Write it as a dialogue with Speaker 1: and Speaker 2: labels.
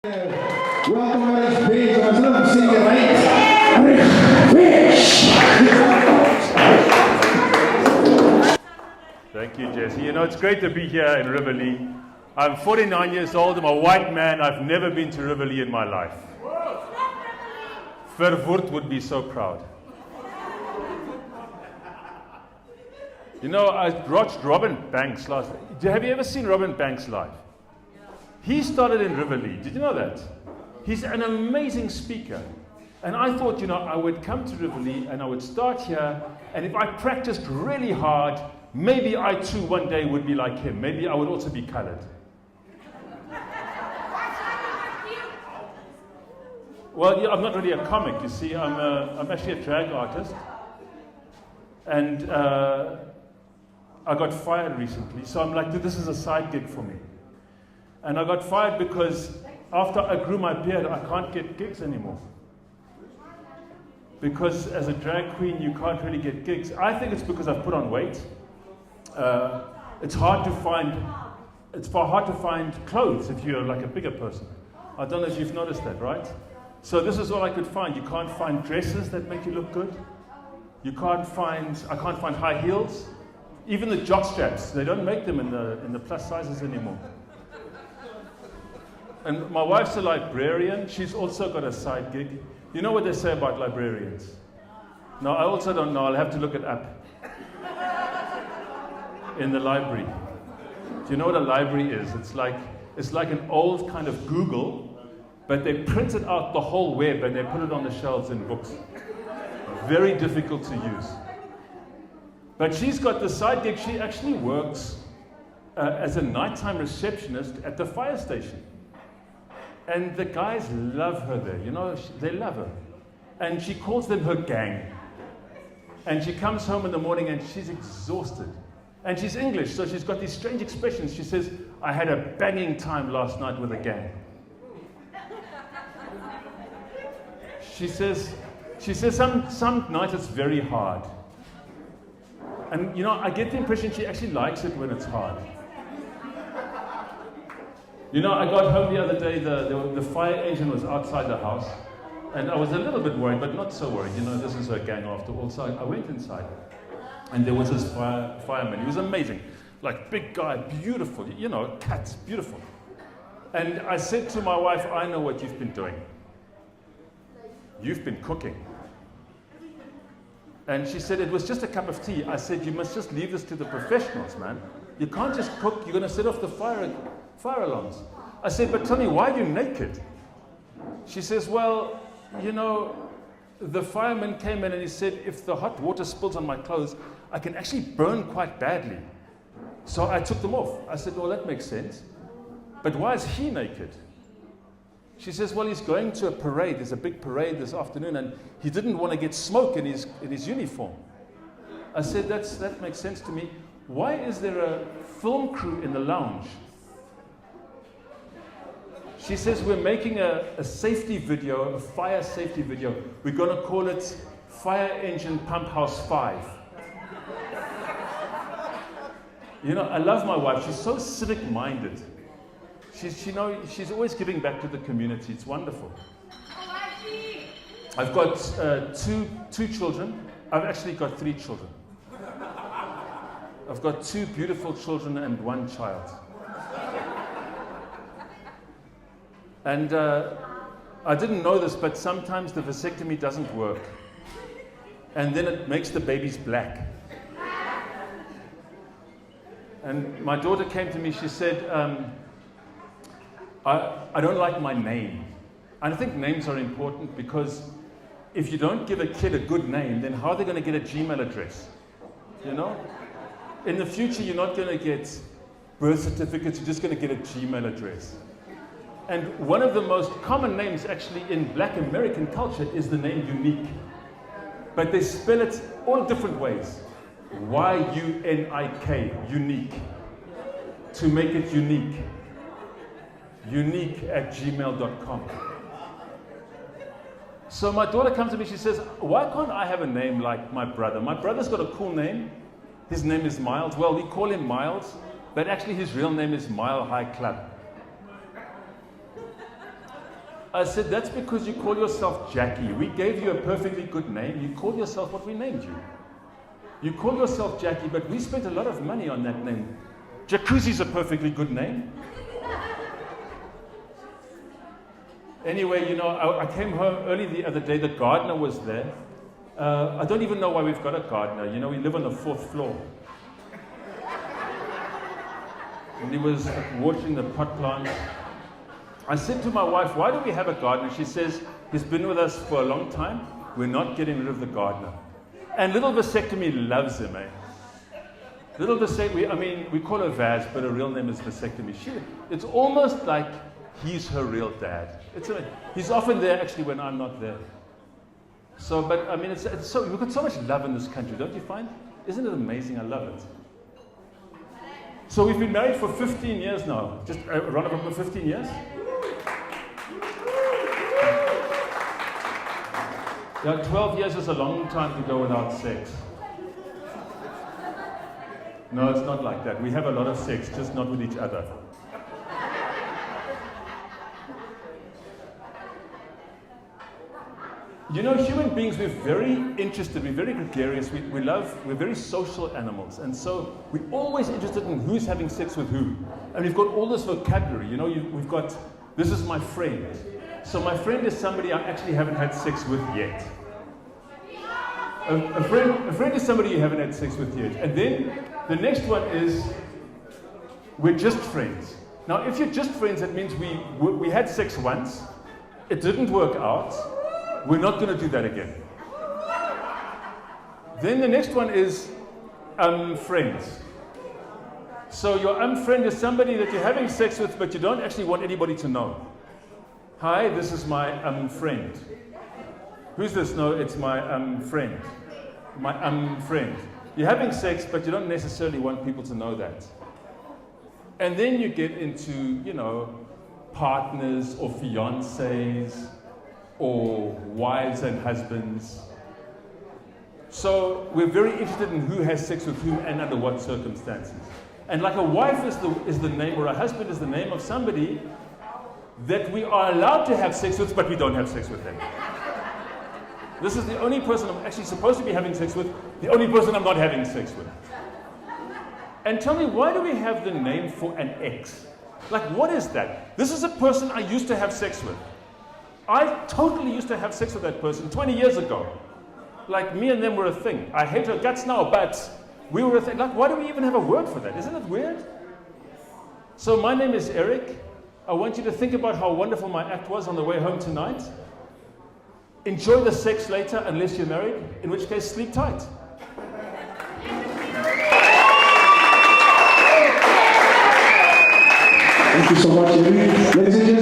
Speaker 1: Welkom Erich, Viedge. We zullen hem zingen, Erich, Viedge.
Speaker 2: Thank you, Jesse. You know, it's great to be here in Riverlea. I'm 49 years old. I'm a white man. I've never been to Riverlea in my life. Verwoerd would be so proud. You know, I watched Robin Banks last night. Have you ever seen Robin Banks live? He started in Riverlea. Did you know that? He's an amazing speaker. And I thought, you know, I would come to Riverlea and I would start here, and if I practiced really hard, maybe I too one day would be like him. Maybe I would also be colored. Well, yeah, I'm not really a comic, you see. I'm actually a drag artist. And I got fired recently, so I'm like, this is a side gig for me. And I got fired because after I grew my beard, I can't get gigs anymore. Because as a drag queen, you can't really get gigs. I think it's because I've put on weight. It's far hard to find clothes if you're like a bigger person. I don't know if you've noticed that, right? So this is all I could find. You can't find dresses that make you look good. I can't find high heels. Even the jock straps, they don't make them in the plus sizes anymore. And my wife's a librarian. She's also got a side gig. You know what they say about librarians? No, I also don't know. I'll have to look it up. In the library. Do you know what a library is? It's like an old kind of Google, but they printed out the whole web and they put it on the shelves in books. Very difficult to use. But she's got the side gig. She actually works as a nighttime receptionist at the fire station. And the guys love her there, you know, they love her. And she calls them her gang. And she comes home in the morning and she's exhausted. And she's English, so she's got these strange expressions. She says, I had a banging time last night with a gang. She says some nights it's very hard. And you know, I get the impression she actually likes it when it's hard. You know, I got home the other day, the fire engine was outside the house, and I was a little bit worried, but not so worried. You know, this is her gang after all. So I went inside, and there was this fireman. He was amazing. Like, big guy, beautiful, you know, cats, beautiful. And I said to my wife, I know what you've been doing. You've been cooking. And she said, it was just a cup of tea. I said, you must just leave this to the professionals, man. You can't just cook. You're going to set off the fire alarms. I said, but tell me, why are you naked? She says, well, you know, the fireman came in and he said, if the hot water spills on my clothes, I can actually burn quite badly. So I took them off. I said, well, that makes sense. But why is he naked? She says, well, he's going to a parade. There's a big parade this afternoon, and he didn't want to get smoke in his uniform. I said, that makes sense to me. Why is there a film crew in the lounge? She says, we're making a safety video, a fire safety video. We're going to call it Fire Engine Pump House 5. You know, I love my wife. She's so civic-minded. She's always giving back to the community. It's wonderful. I've got two children. I've actually got 3 children. I've got 2 beautiful children and 1 child. And I didn't know this, but sometimes the vasectomy doesn't work. And then it makes the babies black. And my daughter came to me, she said, I don't like my name. And I think names are important because if you don't give a kid a good name, then how are they going to get a Gmail address? You know? In the future, you're not going to get birth certificates, you're just going to get a Gmail address. And one of the most common names actually in Black American culture is the name Unique. But they spell it all different ways. Y-U-N-I-K, Unique. To make it unique. Unique@gmail.com. So my daughter comes to me, she says, why can't I have a name like my brother? My brother's got a cool name. His name is Miles. Well, we call him Miles, but actually his real name is Mile High Club. I said, that's because you call yourself Jackie. We gave you a perfectly good name. You call yourself what we named you. You call yourself Jackie, but we spent a lot of money on that name. Jacuzzi's a perfectly good name. Anyway, I came home early the other day. The gardener was there. I don't even know why we've got a gardener. We live on the 4th floor. And he was watering the pot plant. I said to my wife, why do we have a gardener? She says, he's been with us for a long time. We're not getting rid of the gardener. And little vasectomy loves him, eh? Little vasectomy, we call her Viedge, but her real name is vasectomy. It's almost like he's her real dad. He's often there actually when I'm not there. So, but it's so, we've got so much love in this country, don't you find? Isn't it amazing? I love it. So we've been married for 15 years now. Just around about 15 years. Yeah, 12 years is a long time to go without sex. No, it's not like that. We have a lot of sex, just not with each other. Human beings, we're very interested, we're very gregarious, we're very social animals. And so we're always interested in who's having sex with who. And we've got all this vocabulary, we've got, this is my friend. So my friend is somebody I actually haven't had sex with yet. A friend is somebody you haven't had sex with yet. And then the next one is, we're just friends. Now, if you're just friends, that means we had sex once, it didn't work out, we're not going to do that again. Then the next one is friends. So your friend is somebody that you're having sex with, but you don't actually want anybody to know. Hi, this is my friend. Who's this? No, it's my friend. My friend. You're having sex, but you don't necessarily want people to know that. And then you get into, partners or fiancés or wives and husbands. So we're very interested in who has sex with whom and under what circumstances. And like a wife is the name, or a husband is the name of somebody that we are allowed to have sex with, but we don't have sex with them. This is the only person I'm actually supposed to be having sex with, the only person I'm not having sex with. And tell me, why do we have the name for an ex? Like, what is that? This is a person I used to have sex with. I totally used to have sex with that person 20 years ago. Like, me and them were a thing. I hate her guts now, but we were a thing. Like, why do we even have a word for that? Isn't it weird? So my name is Erich. I want you to think about how wonderful my act was on the way home tonight. Enjoy the sex later, unless you're married, in which case sleep tight.
Speaker 1: Thank you so much, Erich. Ladies and gentlemen.